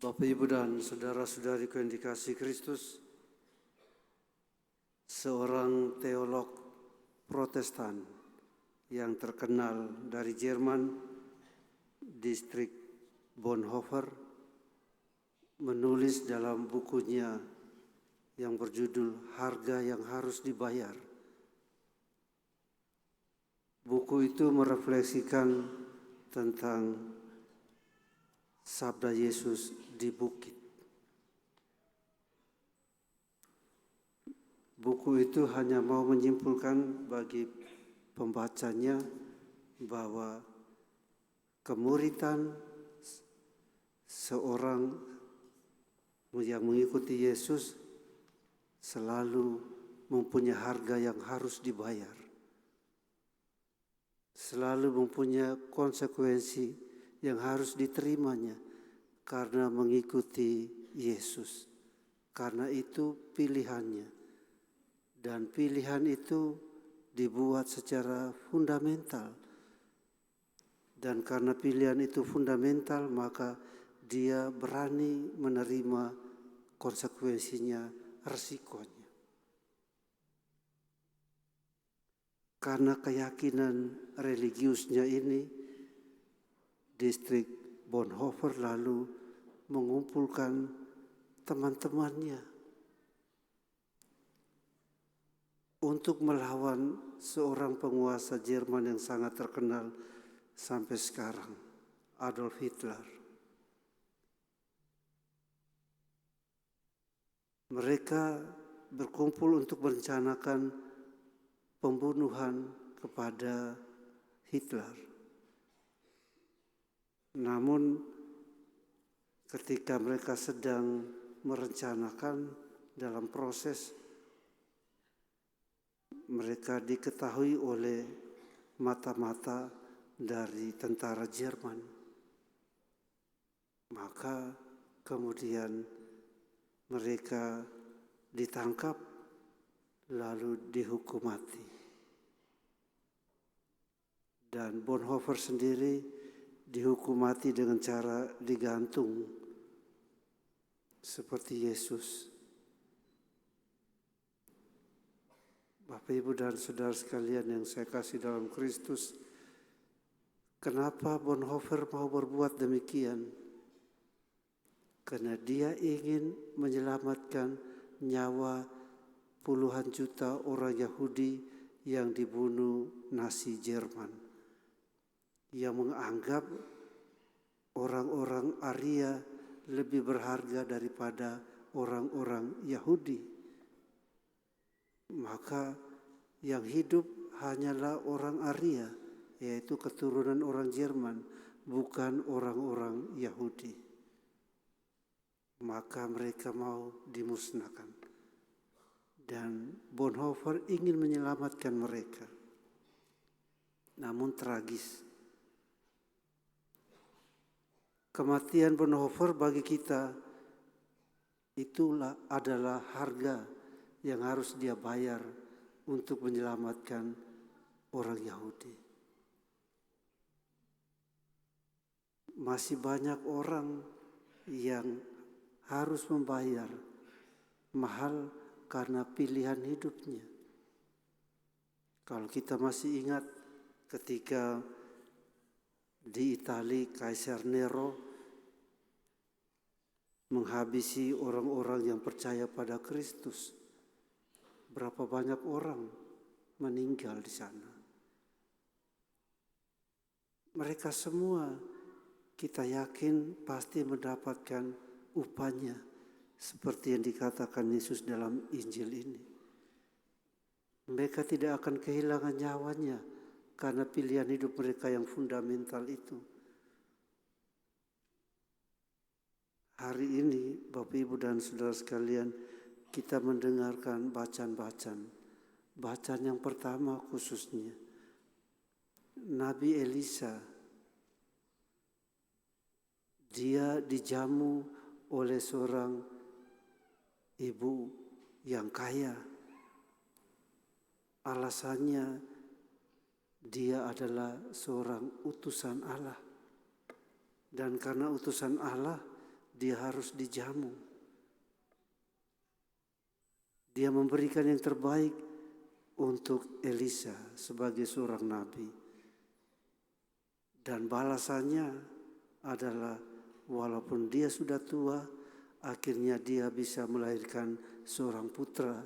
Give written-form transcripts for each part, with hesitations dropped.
Bapak, Ibu, dan saudara-saudariku yang dikasihi Kristus, seorang teolog Protestan yang terkenal dari Jerman, distrik Bonhoeffer, menulis dalam bukunya yang berjudul Harga yang Harus Dibayar. Buku itu merefleksikan tentang sabda Yesus di bukit. Buku itu hanya mau menyimpulkan bagi pembacanya bahwa kemuritan seorang yang mengikuti Yesus selalu mempunyai harga yang harus dibayar. Selalu mempunyai konsekuensi yang harus diterimanya karena mengikuti Yesus. Karena itu pilihannya. Dan pilihan itu dibuat secara fundamental. Dan karena pilihan itu fundamental, maka dia berani menerima konsekuensinya, resikonya. Karena keyakinan religiusnya ini, distrik Bonhoeffer lalu mengumpulkan teman-temannya untuk melawan seorang penguasa Jerman yang sangat terkenal sampai sekarang, Adolf Hitler. Mereka berkumpul untuk merencanakan pembunuhan kepada Hitler. Namun ketika mereka sedang merencanakan dalam proses, mereka diketahui oleh mata-mata dari tentara Jerman. Maka kemudian mereka ditangkap lalu dihukum mati. Dan Bonhoeffer sendiri dihukum mati dengan cara digantung seperti Yesus. Bapak, Ibu, dan saudara sekalian yang saya kasih dalam Kristus, kenapa Bonhoeffer mau berbuat demikian? Karena dia ingin menyelamatkan nyawa puluhan juta orang Yahudi yang dibunuh Nazi Jerman, yang menganggap orang-orang Arya lebih berharga daripada orang-orang Yahudi. Maka yang hidup hanyalah orang Arya, yaitu keturunan orang Jerman, bukan orang-orang Yahudi. Maka mereka mau dimusnahkan. Dan Bonhoeffer ingin menyelamatkan mereka. Namun tragis. Kematian Bonhoeffer bagi kita itulah adalah harga yang harus dia bayar untuk menyelamatkan orang Yahudi. Masih banyak orang yang harus membayar mahal karena pilihan hidupnya. Kalau kita masih ingat ketika di Italia Kaisar Nero menghabisi orang-orang yang percaya pada Kristus. Berapa banyak orang meninggal di sana. Mereka semua kita yakin pasti mendapatkan upahnya seperti yang dikatakan Yesus dalam Injil ini. Mereka tidak akan kehilangan nyawanya karena pilihan hidup mereka yang fundamental itu. Hari ini Bapak, Ibu, dan saudara sekalian, kita mendengarkan bacaan-bacaan. Bacaan yang pertama khususnya Nabi Elisa. Dia dijamu oleh seorang ibu yang kaya. Alasannya dia adalah seorang utusan Allah. Dan karena utusan Allah, dia harus dijamu. Dia memberikan yang terbaik untuk Elisa sebagai seorang nabi. Dan balasannya adalah walaupun dia sudah tua, akhirnya dia bisa melahirkan seorang putra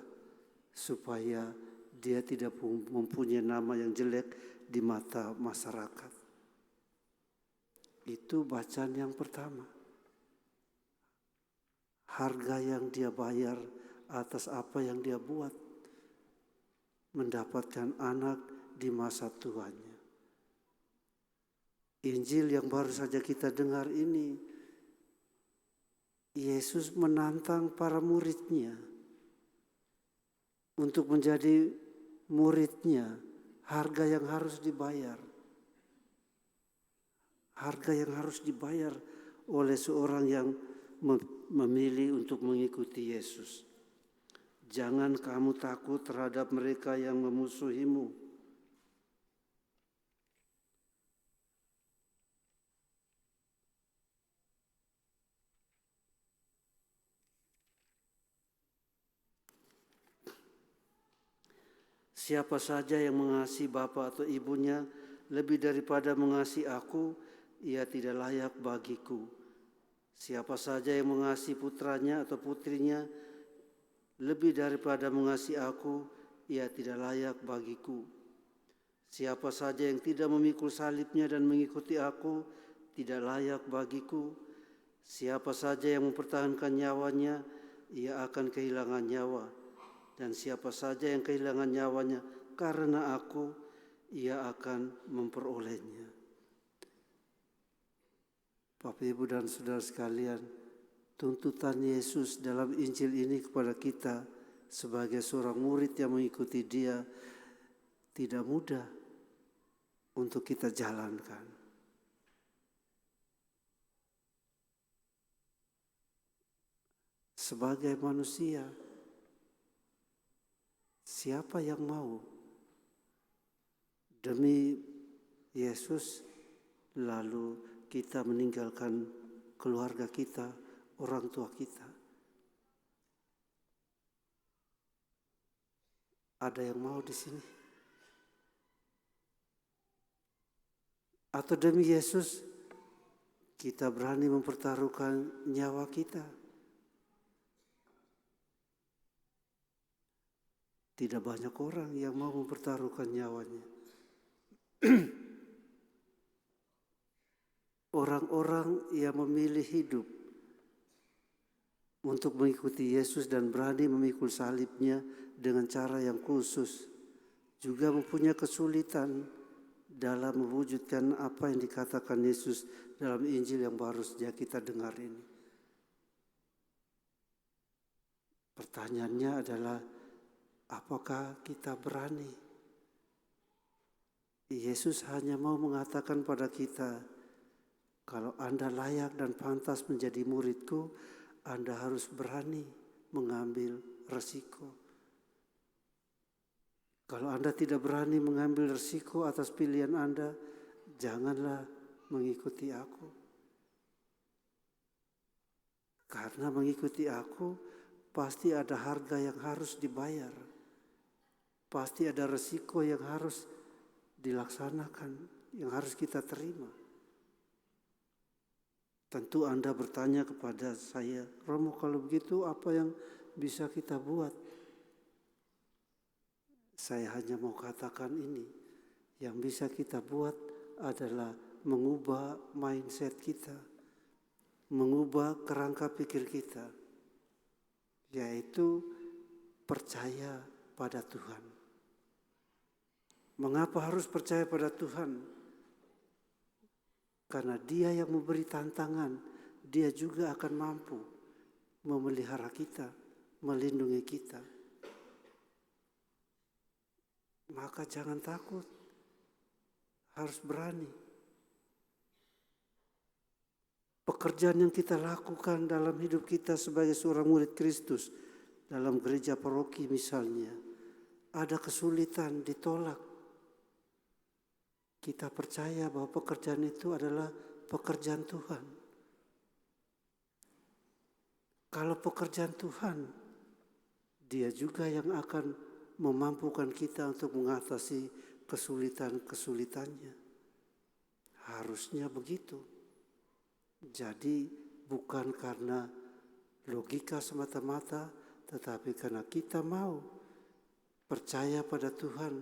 supaya dia tidak mempunyai nama yang jelek di mata masyarakat. Itu bacaan yang pertama. Harga yang dia bayar atas apa yang dia buat, mendapatkan anak di masa tuanya. Injil yang baru saja kita dengar ini, Yesus menantang para muridnya untuk menjadi muridnya. Harga yang harus dibayar. Harga yang harus dibayar oleh seorang yang memilih untuk mengikuti Yesus. Jangan kamu takut terhadap mereka yang memusuhimu. Siapa saja yang mengasihi bapa atau ibunya lebih daripada mengasihi aku, ia tidak layak bagiku. Siapa saja yang mengasihi putranya atau putrinya lebih daripada mengasihi aku, ia tidak layak bagiku. Siapa saja yang tidak memikul salibnya dan mengikuti aku, tidak layak bagiku. Siapa saja yang mempertahankan nyawanya, ia akan kehilangan nyawa. Dan siapa saja yang kehilangan nyawanya karena aku, ia akan memperolehnya. Bapak, Ibu, dan saudara sekalian, tuntutan Yesus dalam Injil ini kepada kita sebagai seorang murid yang mengikuti Dia tidak mudah untuk kita jalankan. Sebagai manusia, siapa yang mau demi Yesus lalu kita meninggalkan keluarga kita, orang tua kita? Ada yang mau di sini? Atau demi Yesus kita berani mempertaruhkan nyawa kita? Tidak banyak orang yang mau mempertaruhkan nyawanya. Orang-orang yang memilih hidup untuk mengikuti Yesus dan berani memikul salibnya dengan cara yang khusus juga mempunyai kesulitan dalam mewujudkan apa yang dikatakan Yesus dalam Injil yang baru saja kita dengar ini. Pertanyaannya adalah, apakah kita berani? Yesus hanya mau mengatakan pada kita, kalau Anda layak dan pantas menjadi muridku, Anda harus berani mengambil resiko. Kalau Anda tidak berani mengambil resiko atas pilihan Anda, janganlah mengikuti aku. Karena mengikuti aku, pasti ada harga yang harus dibayar. Pasti ada resiko yang harus dilaksanakan, yang harus kita terima. Tentu Anda bertanya kepada saya, Romo, kalau begitu apa yang bisa kita buat? Saya hanya mau katakan ini, yang bisa kita buat adalah mengubah mindset kita, mengubah kerangka pikir kita, yaitu percaya pada Tuhan. Mengapa harus percaya pada Tuhan? Karena Dia yang memberi tantangan, Dia juga akan mampu memelihara kita, melindungi kita. Maka jangan takut, harus berani. Pekerjaan yang kita lakukan dalam hidup kita sebagai seorang murid Kristus, dalam gereja paroki misalnya, ada kesulitan, ditolak. Kita percaya bahwa pekerjaan itu adalah pekerjaan Tuhan. Kalau pekerjaan Tuhan, Dia juga yang akan memampukan kita untuk mengatasi kesulitan-kesulitannya. Harusnya begitu. Jadi bukan karena logika semata-mata, tetapi karena kita mau percaya pada Tuhan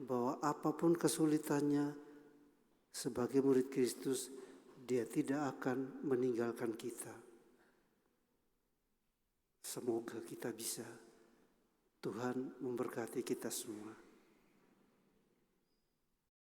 bahwa apapun kesulitannya, sebagai murid Kristus, Dia tidak akan meninggalkan kita. Semoga kita bisa. Tuhan memberkati kita semua.